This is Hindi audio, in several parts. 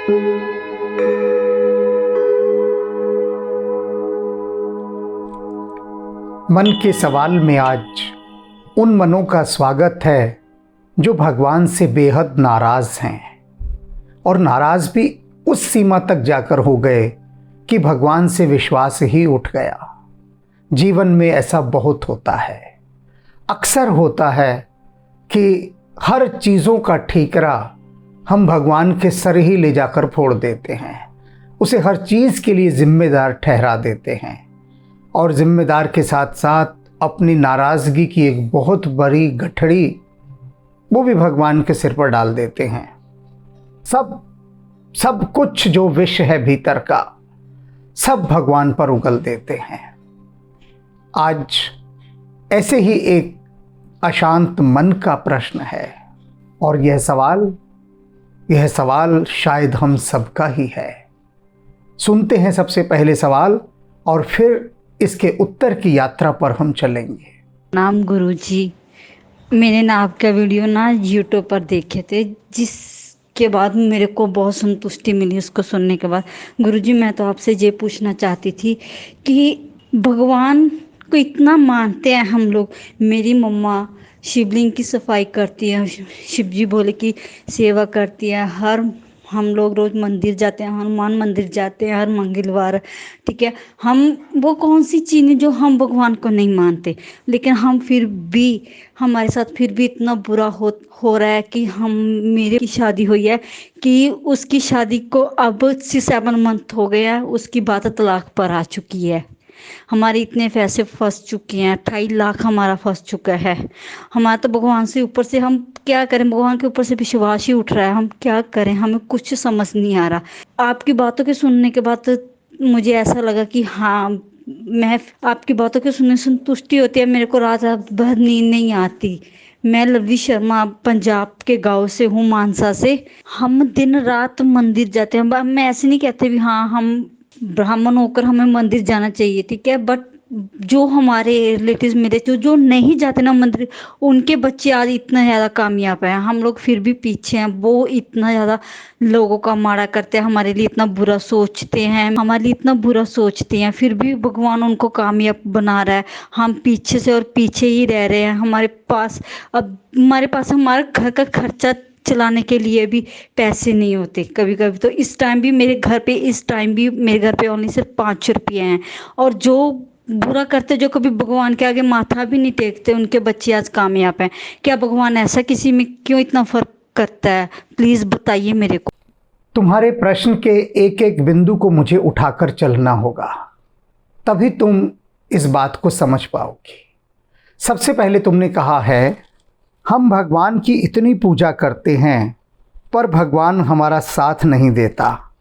मन के सवाल में आज उन मनों का स्वागत है जो भगवान से बेहद नाराज हैं और नाराज भी उस सीमा तक जाकर हो गए कि भगवान से विश्वास ही उठ गया। जीवन में ऐसा बहुत होता है, अक्सर होता है कि हर चीज़ों का ठीकरा हम भगवान के सर ही ले जाकर फोड़ देते हैं, उसे हर चीज़ के लिए जिम्मेदार ठहरा देते हैं और जिम्मेदार के साथ साथ अपनी नाराज़गी की एक बहुत बड़ी गठड़ी वो भी भगवान के सिर पर डाल देते हैं। सब कुछ जो विष है भीतर का सब भगवान पर उगल देते हैं। आज ऐसे ही एक अशांत मन का प्रश्न है और यह सवाल शायद हम सबका ही है। सुनते हैं सबसे पहले सवाल और फिर इसके उत्तर की यात्रा पर हम चलेंगे। नाम गुरुजी, मैंने ना आपका वीडियो ना यूट्यूब पर देखे थे, जिसके बाद मेरे को बहुत संतुष्टि मिली उसको सुनने के बाद। गुरुजी, मैं तो आपसे ये पूछना चाहती थी कि भगवान को इतना मानते हैं हम लोग। मेरी मम्मा शिवलिंग की सफाई करती है, शिव जी भोले की सेवा करती है। हम लोग रोज़ मंदिर जाते हैं, हनुमान मंदिर जाते हैं हर मंगलवार। ठीक है, हम वो कौन सी चीज़ें जो हम भगवान को नहीं मानते, लेकिन हम फिर भी हमारे साथ फिर भी इतना बुरा हो रहा है कि मेरी की शादी हुई है कि उसकी शादी को अब 7 मंथ हो गया है, उसकी बात तलाक पर आ चुकी है। हमारे इतने पैसे फंस चुके हैं, 28 लाख हमारा फंस चुका है। हमारा तो भगवान से ऊपर से हम क्या करें, भगवान के ऊपर से विश्वास ही उठ रहा है, हम क्या करें, हमें कुछ समझ नहीं आ रहा। आपकी बातों के सुनने के बाद तो मुझे ऐसा लगा कि हाँ, मैं आपकी बातों के सुनने संतुष्टि होती है। मेरे को रात भर नींद नहीं आती। मैं लवली शर्मा पंजाब के गांव से हूँ, मानसा से। हम दिन रात मंदिर जाते हैं। मैं ऐसे नहीं कहते भी हाँ हम ब्राह्मण होकर हमें मंदिर जाना चाहिए, ठीक है, बट जो हमारे रिलेटिव मेरे जो नहीं जाते ना मंदिर, उनके बच्चे आज इतना ज़्यादा कामयाब हैं। हम लोग फिर भी पीछे हैं। वो इतना ज़्यादा लोगों का माड़ा करते हैं, हमारे लिए इतना बुरा सोचते हैं, फिर भी भगवान उनको कामयाब बना रहा है। हम पीछे से और पीछे ही रह रहे हैं। हमारे पास हमारे घर का खर्चा चलाने के लिए भी पैसे नहीं होते। कभी कभी तो इस टाइम भी मेरे घर पे ओनली सिर्फ 5 रुपये हैं। और जो बुरा करते, जो कभी भगवान के आगे माथा भी नहीं टेकते, उनके बच्चे आज कामयाब हैं। क्या भगवान ऐसा किसी में क्यों इतना फर्क करता है? प्लीज़ बताइए मेरे को। तुम्हारे प्रश्न के एक एक बिंदु को मुझे उठाकर चलना होगा, तभी तुम इस बात को समझ पाओगी। सबसे पहले तुमने कहा है हम भगवान की इतनी पूजा करते हैं पर भगवान हमारा साथ नहीं देता,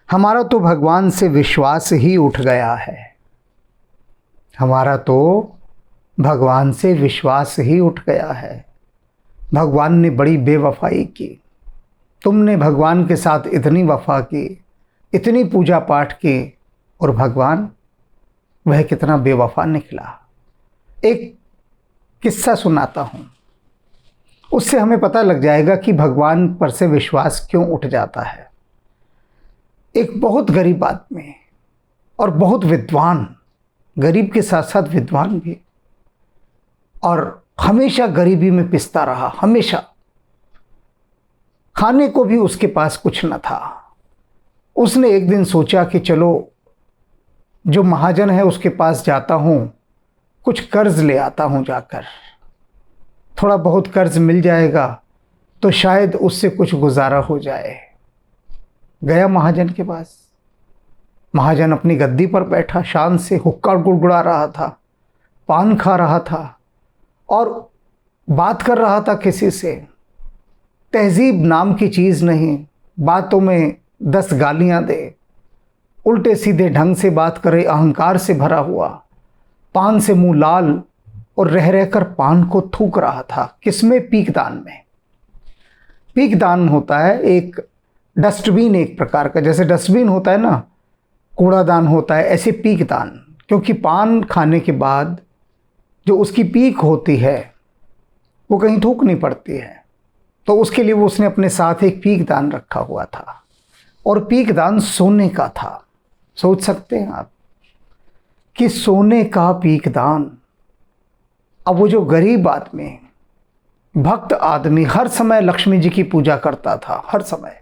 हमारा तो भगवान से विश्वास ही उठ गया है। भगवान ने बड़ी बेवफाई की। तुमने भगवान के साथ इतनी वफा की, इतनी पूजा पाठ की, और भगवान वह कितना बेवफा निकला। एक किस्सा सुनाता हूँ, उससे हमें पता लग जाएगा कि भगवान पर से विश्वास क्यों उठ जाता है। एक बहुत गरीब आदमी और बहुत विद्वान, गरीब के साथ साथ विद्वान भी, और हमेशा गरीबी में पिसता रहा। हमेशा खाने को भी उसके पास कुछ न था। उसने एक दिन सोचा कि चलो जो महाजन है उसके पास जाता हूँ, कुछ कर्ज ले आता हूँ, जाकर थोड़ा बहुत कर्ज मिल जाएगा तो शायद उससे कुछ गुजारा हो जाए। गया महाजन के पास। महाजन अपनी गद्दी पर बैठा शान से हुक्का गुड़गुड़ा रहा था, पान खा रहा था और बात कर रहा था किसी से। तहजीब नाम की चीज़ नहीं, बातों में 10 गालियां दे, उल्टे सीधे ढंग से बात करे, अहंकार से भरा हुआ, पान से मुंह लाल और रह रहकर पान को थूक रहा था। किसमें? पीकदान में। पीकदान होता है एक डस्टबिन, एक प्रकार का, जैसे डस्टबिन होता है ना, कूड़ादान होता है, ऐसे पीकदान। क्योंकि पान खाने के बाद जो उसकी पीक होती है वो कहीं थूकनी पड़ती है, तो उसके लिए वो उसने अपने साथ एक पीकदान रखा हुआ था। और पीकदान सोने का था। सोच सकते हैं आप कि सोने का पीकदान। अब वो जो गरीब आदमी, भक्त आदमी, हर समय लक्ष्मी जी की पूजा करता था, हर समय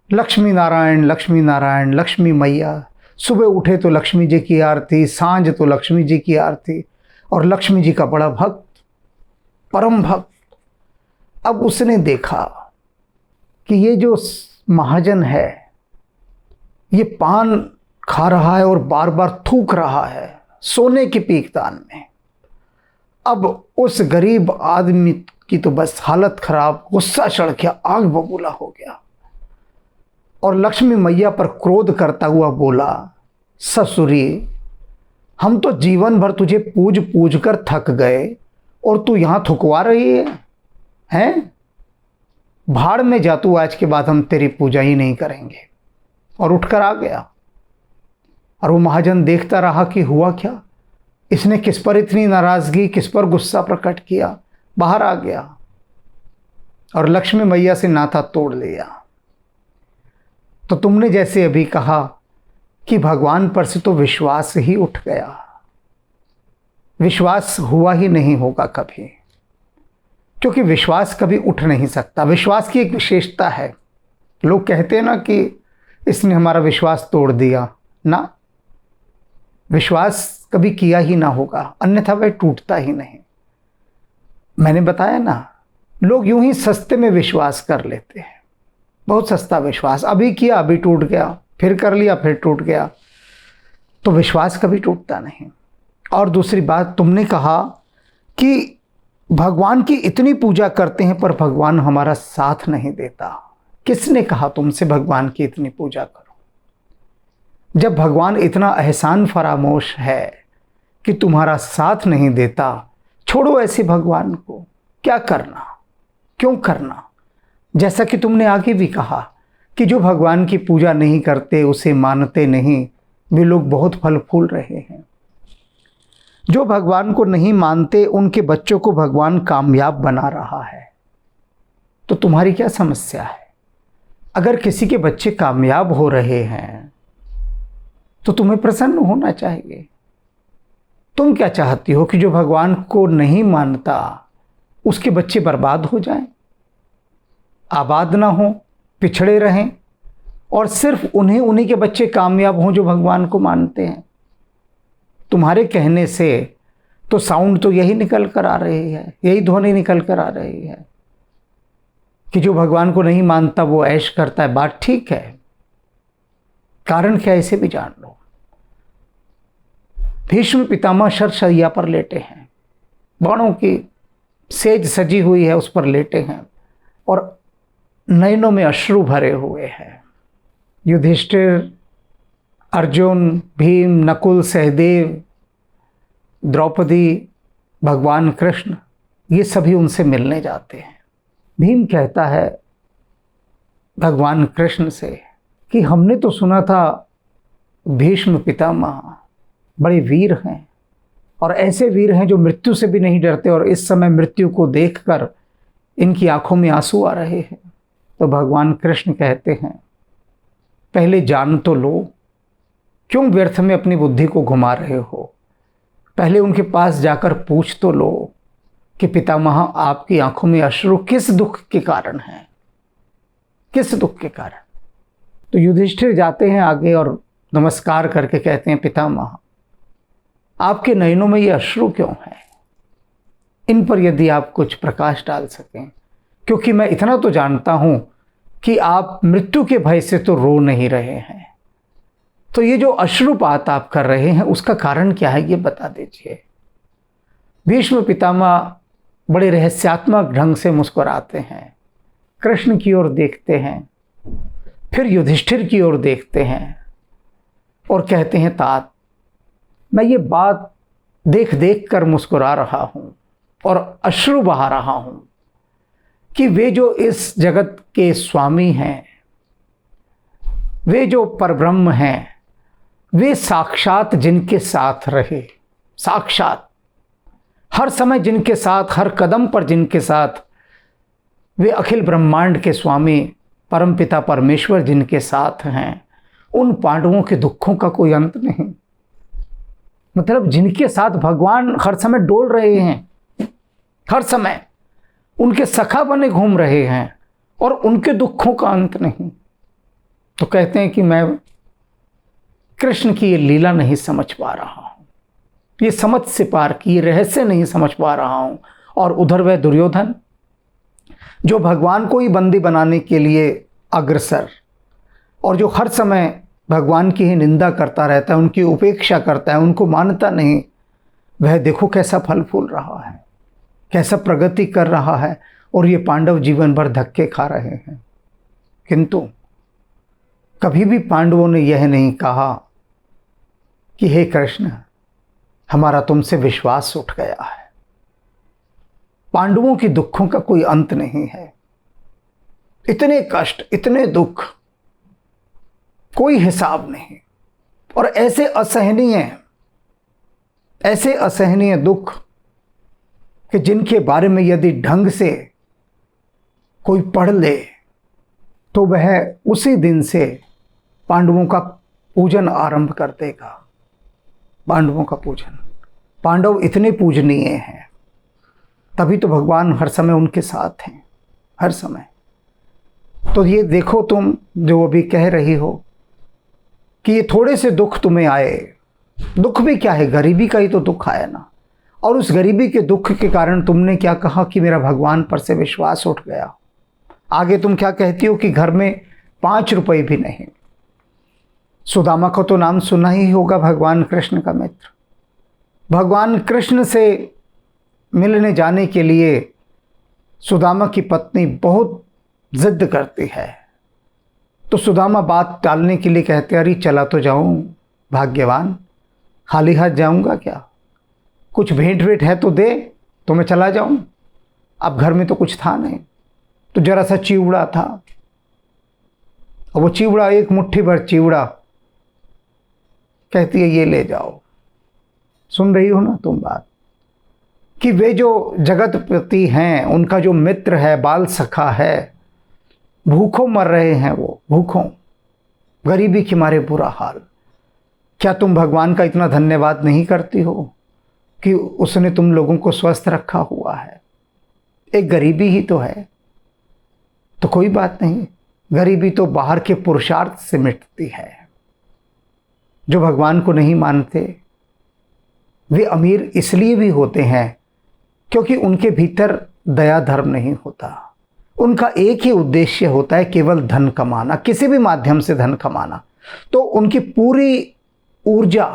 लक्ष्मी नारायण लक्ष्मी नारायण, लक्ष्मी मैया। सुबह उठे तो लक्ष्मी जी की आरती, सांझ तो लक्ष्मी जी की आरती, और लक्ष्मी जी का बड़ा भक्त, परम भक्त। अब उसने देखा कि ये जो महाजन है ये पान खा रहा है और बार बार थूक रहा है सोने के पीकदान में। अब उस गरीब आदमी की तो बस हालत खराब, गुस्सा चढ़ गया, आग बबूला हो गया, और लक्ष्मी मैया पर क्रोध करता हुआ बोला, ससुरी, हम तो जीवन भर तुझे पूज पूज कर थक गए और तू यहां थुकवा रही है, हैं? भाड़ में जा तू, आज के बाद हम तेरी पूजा ही नहीं करेंगे। और उठकर आ गया। और वो महाजन देखता रहा कि हुआ क्या, इसने किस पर इतनी नाराजगी, किस पर गुस्सा प्रकट किया। बाहर आ गया और लक्ष्मी मैया से नाता तोड़ लिया। तो तुमने जैसे अभी कहा कि भगवान पर से तो विश्वास ही उठ गया, विश्वास हुआ ही नहीं होगा कभी, क्योंकि विश्वास कभी उठ नहीं सकता। विश्वास की एक विशेषता है, लोग कहते हैं ना कि इसने हमारा विश्वास तोड़ दिया, ना, विश्वास कभी किया ही ना होगा, अन्यथा वह टूटता ही नहीं। मैंने बताया ना, लोग यूं ही सस्ते में विश्वास कर लेते हैं, बहुत सस्ता विश्वास, अभी किया अभी टूट गया, फिर कर लिया फिर टूट गया। तो विश्वास कभी टूटता नहीं। और दूसरी बात, तुमने कहा कि भगवान की इतनी पूजा करते हैं पर भगवान हमारा साथ नहीं देता। किसने कहा तुमसे भगवान की इतनी पूजा करो? जब भगवान इतना एहसान फरामोश है कि तुम्हारा साथ नहीं देता, छोड़ो ऐसे भगवान को, क्या करना, क्यों करना? जैसा कि तुमने आगे भी कहा कि जो भगवान की पूजा नहीं करते, उसे मानते नहीं, वे लोग बहुत फल फूल रहे हैं। जो भगवान को नहीं मानते, उनके बच्चों को भगवान कामयाब बना रहा है। तो तुम्हारी क्या समस्या है? अगर किसी के बच्चे कामयाब हो रहे हैं तो तुम्हें प्रसन्न होना चाहिए। तुम क्या चाहती हो कि जो भगवान को नहीं मानता उसके बच्चे बर्बाद हो जाएं, आबाद ना हो, पिछड़े रहें, और सिर्फ उन्हीं के बच्चे कामयाब हों जो भगवान को मानते हैं? तुम्हारे कहने से तो साउंड तो यही निकल कर आ रही है, यही ध्वनि निकल कर आ रही है कि जो भगवान को नहीं मानता वो ऐश करता है। बात ठीक है, कारण क्या, इसे भी जान लो। भीष्म पितामह शरशैया पर लेटे हैं, बाणों की सेज सजी हुई है, उस पर लेटे हैं, और नयनों में अश्रु भरे हुए हैं। युधिष्ठिर, अर्जुन, भीम, नकुल, सहदेव, द्रौपदी, भगवान कृष्ण, ये सभी उनसे मिलने जाते हैं। भीम कहता है भगवान कृष्ण से कि हमने तो सुना था भीष्म पितामह बड़े वीर हैं, और ऐसे वीर हैं जो मृत्यु से भी नहीं डरते, और इस समय मृत्यु को देखकर इनकी आंखों में आंसू आ रहे हैं। तो भगवान कृष्ण कहते हैं, पहले जान तो लो, क्यों व्यर्थ में अपनी बुद्धि को घुमा रहे हो? पहले उनके पास जाकर पूछ तो लो कि पितामह, आपकी आंखों में अश्रु किस दुख के कारण हैं, किस दुख के कारण? तो युधिष्ठिर जाते हैं आगे और नमस्कार करके कहते हैं, पितामह, आपके नयनों में ये अश्रु क्यों है? इन पर यदि आप कुछ प्रकाश डाल सकें, क्योंकि मैं इतना तो जानता हूं कि आप मृत्यु के भय से तो रो नहीं रहे हैं, तो ये जो अश्रुपात आप कर रहे हैं उसका कारण क्या है, ये बता दीजिए। भीष्म पितामह बड़े रहस्यात्मक ढंग से मुस्कुराते हैं, कृष्ण की ओर देखते हैं, फिर युधिष्ठिर की ओर देखते हैं और कहते हैं, तात, मैं ये बात देख देख कर मुस्कुरा रहा हूँ और अश्रु बहा रहा हूँ कि वे जो इस जगत के स्वामी हैं, वे जो परब्रह्म हैं, वे साक्षात जिनके साथ रहे, साक्षात हर समय जिनके साथ, हर कदम पर जिनके साथ, वे अखिल ब्रह्मांड के स्वामी परमपिता परमेश्वर जिनके साथ हैं, उन पांडवों के दुखों का कोई अंत नहीं। मतलब जिनके साथ भगवान हर समय डोल रहे हैं, हर समय उनके सखा बने घूम रहे हैं, और उनके दुखों का अंत नहीं। तो कहते हैं कि मैं कृष्ण की ये लीला नहीं समझ पा रहा हूं, ये समझ से पार की ये रहस्य नहीं समझ पा रहा हूं। और उधर वह दुर्योधन जो भगवान को ही बंदी बनाने के लिए अग्रसर, और जो हर समय भगवान की ही निंदा करता रहता है, उनकी उपेक्षा करता है, उनको मानता नहीं, वह देखो कैसा फल फूल रहा है, कैसा प्रगति कर रहा है, और ये पांडव जीवन भर धक्के खा रहे हैं। किंतु कभी भी पांडवों ने यह नहीं कहा कि हे कृष्ण, हमारा तुमसे विश्वास उठ गया है। पांडवों के दुखों का कोई अंत नहीं है। इतने कष्ट, इतने दुख, कोई हिसाब नहीं, और ऐसे असहनीय दुख कि जिनके बारे में यदि ढंग से कोई पढ़ ले तो वह उसी दिन से पांडवों का पूजन आरंभ कर देगा। पांडवों का पूजन, पांडव इतने पूजनीय हैं, तभी तो भगवान हर समय उनके साथ हैं, हर समय। तो ये देखो, तुम जो अभी कह रही हो कि ये थोड़े से दुख तुम्हें आए, दुख भी क्या है, गरीबी का ही तो दुख आया ना। और उस गरीबी के दुख के कारण तुमने क्या कहा कि मेरा भगवान पर से विश्वास उठ गया। आगे तुम क्या कहती हो कि घर में 5 रुपए भी नहीं। सुदामा को तो नाम सुना ही होगा, भगवान कृष्ण का मित्र। भगवान कृष्ण से मिलने जाने के लिए सुदामा की पत्नी बहुत जिद करती है, तो सुदामा बात टालने के लिए कहते, अरे चला तो जाऊं भाग्यवान, खाली हाथ जाऊंगा क्या, कुछ भेंट वेंट है तो दे तो मैं चला जाऊं। अब घर में तो कुछ था नहीं, तो जरा सा चिवड़ा था, और वो चिवड़ा, एक मुट्ठी भर चिवड़ा, कहती है ये ले जाओ। सुन रही हो ना तुम बात, कि वे जो जगतपति हैं, उनका जो मित्र है, बाल सखा है, भूखों मर रहे हैं, वो भूखों, गरीबी के मारे बुरा हाल। क्या तुम भगवान का इतना धन्यवाद नहीं करती हो कि उसने तुम लोगों को स्वस्थ रखा हुआ है? एक गरीबी ही तो है, तो कोई बात नहीं, गरीबी तो बाहर के पुरुषार्थ से मिटती है। जो भगवान को नहीं मानते वे अमीर इसलिए भी होते हैं क्योंकि उनके भीतर दया धर्म नहीं होता। उनका एक ही उद्देश्य होता है, केवल धन कमाना, किसी भी माध्यम से धन कमाना। तो उनकी पूरी ऊर्जा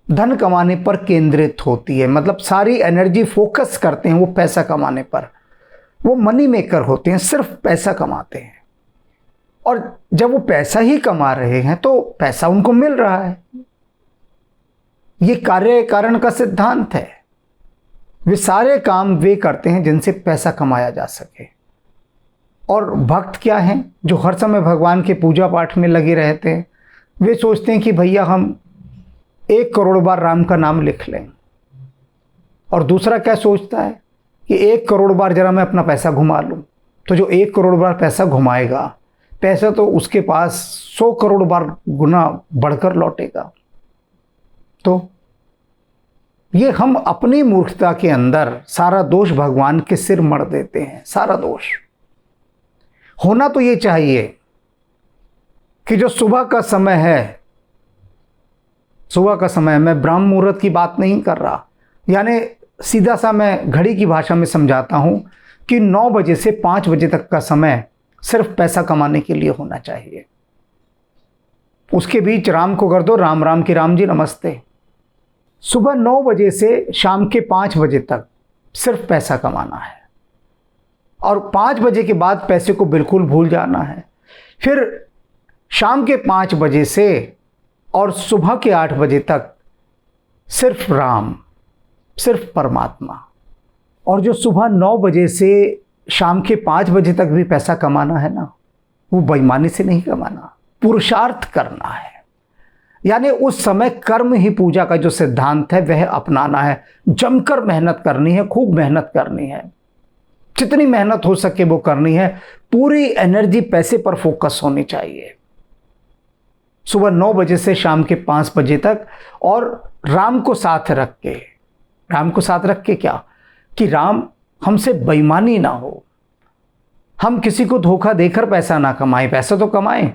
धन कमाने पर केंद्रित होती है, मतलब सारी एनर्जी फोकस करते हैं वो पैसा कमाने पर। वो मनी मेकर होते हैं, सिर्फ पैसा कमाते हैं। और जब वो पैसा ही कमा रहे हैं तो पैसा उनको मिल रहा है। ये कार्य कारण का सिद्धांत है। वे सारे काम वे करते हैं जिनसे पैसा कमाया जा सके। और भक्त क्या हैं, जो हर समय भगवान के पूजा पाठ में लगे रहते हैं। वे सोचते हैं कि भैया हम 1 करोड़ बार राम का नाम लिख लें। और दूसरा क्या सोचता है कि 1 करोड़ बार जरा मैं अपना पैसा घुमा लूं। तो जो 1 करोड़ बार पैसा घुमाएगा, पैसा तो उसके पास 100 करोड़ बार गुना बढ़कर लौटेगा। तो ये हम अपनी मूर्खता के अंदर सारा दोष भगवान के सिर मढ़ देते हैं। सारा दोष होना तो ये चाहिए कि जो सुबह का समय है, सुबह का समय, मैं ब्रह्म मुहूर्त की बात नहीं कर रहा, यानी सीधा सा मैं घड़ी की भाषा में समझाता हूं कि 9 बजे से 5 बजे तक का समय सिर्फ पैसा कमाने के लिए होना चाहिए। उसके बीच राम को कर दो, राम राम की राम जी नमस्ते। सुबह 9 बजे से शाम के 5 बजे तक सिर्फ पैसा कमाना है, और 5 बजे के बाद पैसे को बिल्कुल भूल जाना है। फिर शाम के 5 बजे से और सुबह के 8 बजे तक सिर्फ राम, सिर्फ परमात्मा। और जो सुबह 9 बजे से शाम के 5 बजे तक भी पैसा कमाना है ना, वो बेईमानी से नहीं कमाना, पुरुषार्थ करना है। यानी उस समय कर्म ही पूजा का जो सिद्धांत है वह अपनाना है। जमकर मेहनत करनी है, खूब मेहनत करनी है, जितनी मेहनत हो सके वो करनी है। पूरी एनर्जी पैसे पर फोकस होनी चाहिए, सुबह 9 बजे से शाम के 5 बजे तक। और राम को साथ रख के, राम को साथ रख के क्या, कि राम हमसे बेईमानी ना हो, हम किसी को धोखा देकर पैसा ना कमाएं, पैसा तो कमाएं,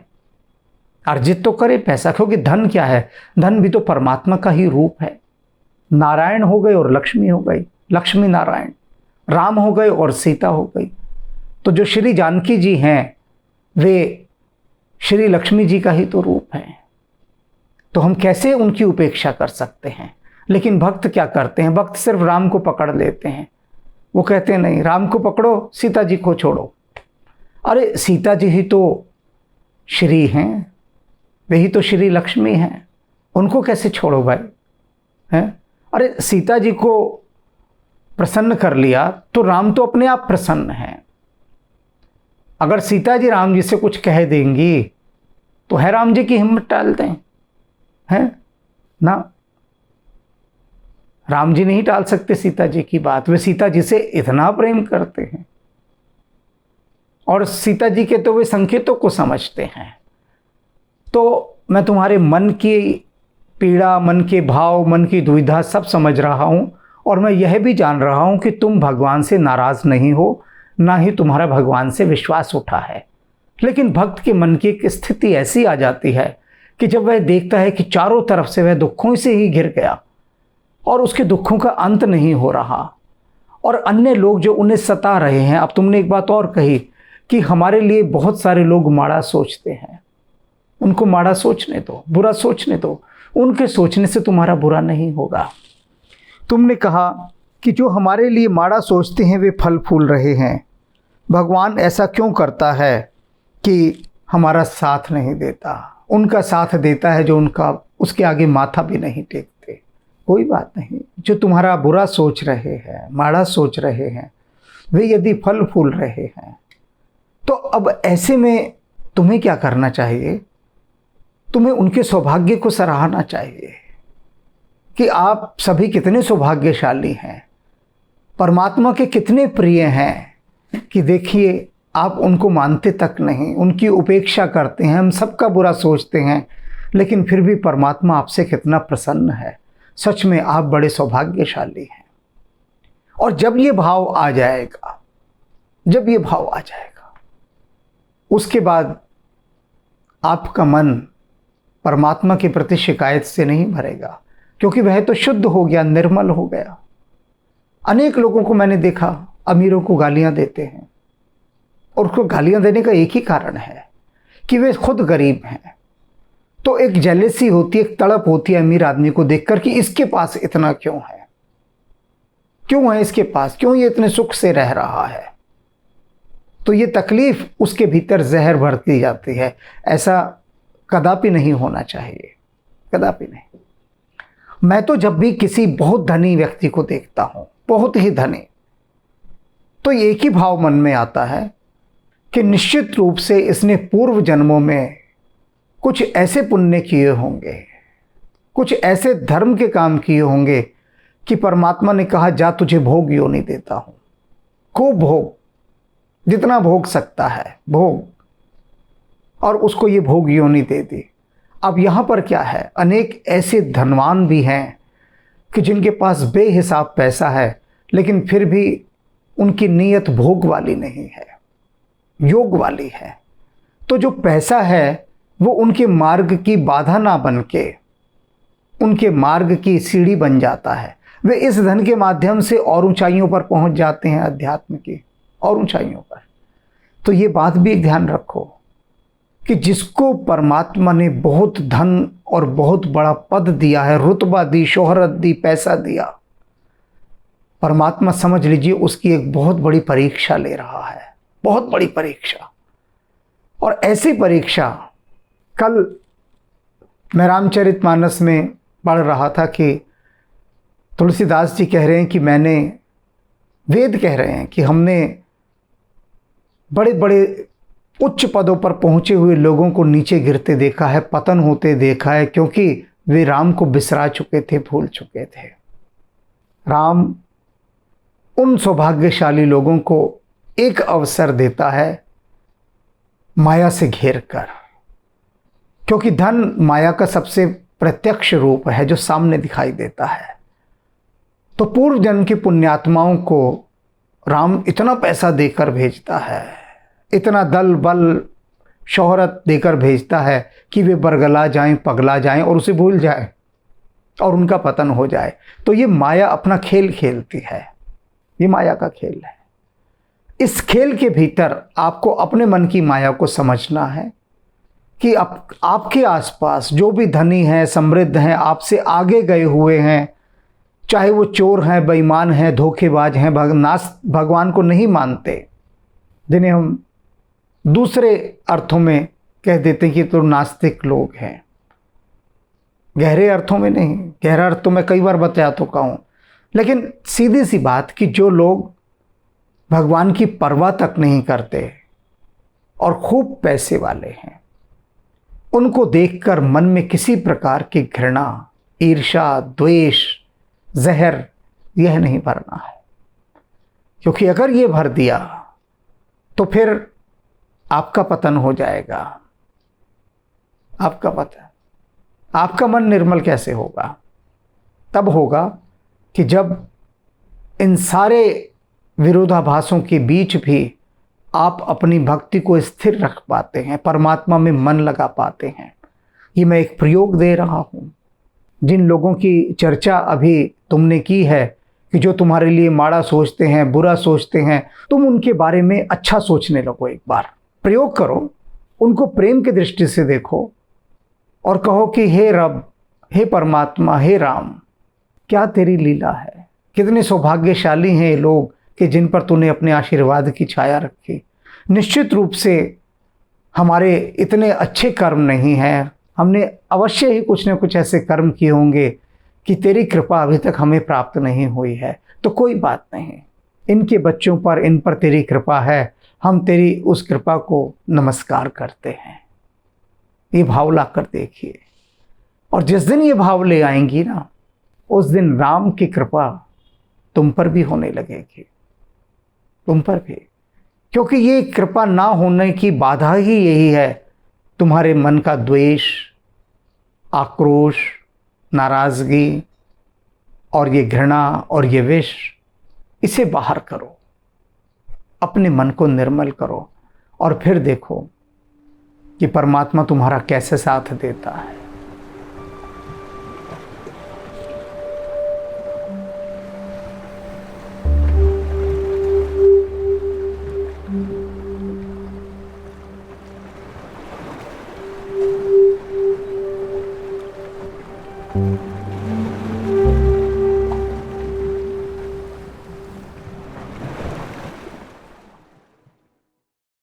अर्जित तो करें पैसा, क्योंकि धन क्या है, धन भी तो परमात्मा का ही रूप है। नारायण हो गए और लक्ष्मी हो गई, लक्ष्मी नारायण, राम हो गए और सीता हो गई। तो जो श्री जानकी जी हैं वे श्री लक्ष्मी जी का ही तो रूप है, तो हम कैसे उनकी उपेक्षा कर सकते हैं। लेकिन भक्त क्या करते हैं, भक्त सिर्फ राम को पकड़ लेते हैं, वो कहते हैं नहीं राम को पकड़ो सीता जी को छोड़ो। अरे सीता जी ही तो श्री हैं, वही तो श्री लक्ष्मी हैं, उनको कैसे छोड़ो भाई, हैं। अरे सीता जी को प्रसन्न कर लिया तो राम तो अपने आप प्रसन्न हैं। अगर सीता जी राम जी से कुछ कह देंगी तो है राम जी की हिम्मत टाल दें, हैं ना। राम जी नहीं टाल सकते सीता जी की बात, वे सीता जी से इतना प्रेम करते हैं और सीता जी के तो वे संकेतों को समझते हैं। तो मैं तुम्हारे मन की पीड़ा, मन के भाव, मन की दुविधा सब समझ रहा हूं, और मैं यह भी जान रहा हूं कि तुम भगवान से नाराज नहीं हो, ना ही तुम्हारा भगवान से विश्वास उठा है। लेकिन भक्त के मन की एक स्थिति ऐसी आ जाती है कि जब वह देखता है कि चारों तरफ से वह दुखों से ही घिर गया और उसके दुखों का अंत नहीं हो रहा, और अन्य लोग जो उन्हें सता रहे हैं। अब तुमने एक बात और कही कि हमारे लिए बहुत सारे लोग माड़ा सोचते हैं, उनको माड़ा सोचने दो, बुरा सोचने दो, उनके सोचने से तुम्हारा बुरा नहीं होगा। तुमने कहा कि जो हमारे लिए माड़ा सोचते हैं वे फल फूल रहे हैं, भगवान ऐसा क्यों करता है कि हमारा साथ नहीं देता, उनका साथ देता है जो उनका उसके आगे माथा भी नहीं टेकते। कोई बात नहीं, जो तुम्हारा बुरा सोच रहे हैं, माड़ा सोच रहे हैं, वे यदि फल फूल रहे हैं तो अब ऐसे में तुम्हें क्या करना चाहिए, तुम्हें उनके सौभाग्य को सराहना चाहिए कि आप सभी कितने सौभाग्यशाली हैं, परमात्मा के कितने प्रिय हैं कि देखिए आप उनको मानते तक नहीं, उनकी उपेक्षा करते हैं, हम सबका बुरा सोचते हैं, लेकिन फिर भी परमात्मा आपसे कितना प्रसन्न है। सच में आप बड़े सौभाग्यशाली हैं। और जब ये भाव आ जाएगा, जब ये भाव आ जाएगा, उसके बाद आपका मन परमात्मा के प्रति शिकायत से नहीं भरेगा, क्योंकि वह तो शुद्ध हो गया, निर्मल हो गया। अनेक लोगों को मैंने देखा अमीरों को गालियां देते हैं, और उसको गालियां देने का एक ही कारण है कि वे खुद गरीब हैं। तो एक जेलेसी होती है, एक तड़प होती है अमीर आदमी को देखकर कि इसके पास इतना क्यों है, क्यों है इसके पास, क्यों ये इतने सुख से रह रहा है। तो ये तकलीफ उसके भीतर जहर भरती जाती है। ऐसा कदापि नहीं होना चाहिए, कदापि नहीं। मैं तो जब भी किसी बहुत धनी व्यक्ति को देखता हूं, बहुत ही धनी, तो एक ही भाव मन में आता है कि निश्चित रूप से इसने पूर्व जन्मों में कुछ ऐसे पुण्य किए होंगे, कुछ ऐसे धर्म के काम किए होंगे कि परमात्मा ने कहा जा तुझे भोग योनि देता हूं, खूब भोग, जितना भोग सकता है भोग, और उसको ये भोग योनि दे दी। अब यहाँ पर क्या है, अनेक ऐसे धनवान भी हैं कि जिनके पास बेहिसाब पैसा है, लेकिन फिर भी उनकी नीयत भोग वाली नहीं है, योग वाली है। तो जो पैसा है वो उनके मार्ग की बाधा ना बन के उनके मार्ग की सीढ़ी बन जाता है। वे इस धन के माध्यम से और ऊंचाइयों पर पहुंच जाते हैं, अध्यात्म की और ऊंचाइयों पर। तो ये बात भी ध्यान रखो कि जिसको परमात्मा ने बहुत धन और बहुत बड़ा पद दिया है, रुतबा दी, शोहरत दी, पैसा दिया, परमात्मा समझ लीजिए उसकी एक बहुत बड़ी परीक्षा ले रहा है, बहुत बड़ी परीक्षा। और ऐसी परीक्षा, कल मैं रामचरितमानस में पढ़ रहा था कि तुलसीदास जी कह रहे हैं कि मैंने, वेद कह रहे हैं कि हमने बड़े बड़े उच्च पदों पर पहुंचे हुए लोगों को नीचे गिरते देखा है, पतन होते देखा है, क्योंकि वे राम को बिसरा चुके थे, भूल चुके थे। राम उन सौभाग्यशाली लोगों को एक अवसर देता है माया से घेर कर, क्योंकि धन माया का सबसे प्रत्यक्ष रूप है जो सामने दिखाई देता है। तो पूर्व जन्म की पुण्यात्माओं को राम इतना पैसा देकर भेजता है, इतना दल बल शोहरत देकर भेजता है कि वे बरगला जाएं, पगला जाएं और उसे भूल जाएं और उनका पतन हो जाए। तो ये माया अपना खेल खेलती है, ये माया का खेल है। इस खेल के भीतर आपको अपने मन की माया को समझना है कि आपके आसपास जो भी धनी हैं, समृद्ध हैं, आपसे आगे गए हुए हैं, चाहे वो चोर हैं, बेईमान हैं, धोखेबाज हैं, भगवान को नहीं मानते, जिन्हें हम दूसरे अर्थों में कह देते हैं कि तो नास्तिक लोग हैं, गहरे अर्थों में नहीं, गहरा अर्थ तो मैं कई बार बता चुका हूँ, लेकिन सीधी सी बात कि जो लोग भगवान की परवाह तक नहीं करते और खूब पैसे वाले हैं, उनको देखकर मन में किसी प्रकार की घृणा, ईर्ष्या, द्वेष, जहर यह नहीं भरना है। क्योंकि अगर ये भर दिया तो फिर आपका पतन हो जाएगा, आपका पतन। आपका मन निर्मल कैसे होगा? तब होगा कि जब इन सारे विरोधाभासों के बीच भी आप अपनी भक्ति को स्थिर रख पाते हैं, परमात्मा में मन लगा पाते हैं। ये मैं एक प्रयोग दे रहा हूँ। जिन लोगों की चर्चा अभी तुमने की है कि जो तुम्हारे लिए माड़ा सोचते हैं, बुरा सोचते हैं, तुम उनके बारे में अच्छा सोचने लगो। एक बार प्रयोग करो, उनको प्रेम की दृष्टि से देखो और कहो कि हे रब, हे परमात्मा, हे राम, क्या तेरी लीला है। कितने सौभाग्यशाली हैं ये लोग कि जिन पर तूने अपने आशीर्वाद की छाया रखी। निश्चित रूप से हमारे इतने अच्छे कर्म नहीं हैं, हमने अवश्य ही कुछ न कुछ ऐसे कर्म किए होंगे कि तेरी कृपा अभी तक हमें प्राप्त नहीं हुई है। तो कोई बात नहीं, इनके बच्चों पर, इन पर तेरी कृपा है, हम तेरी उस कृपा को नमस्कार करते हैं। ये भाव ला कर देखिए, और जिस दिन ये भाव ले आएंगी ना, उस दिन राम की कृपा तुम पर भी होने लगेगी, तुम पर भी। क्योंकि ये कृपा ना होने की बाधा ही यही है, तुम्हारे मन का द्वेष, आक्रोश, नाराज़गी और ये घृणा और ये विष, इसे बाहर करो, अपने मन को निर्मल करो और फिर देखो कि परमात्मा तुम्हारा कैसे साथ देता है।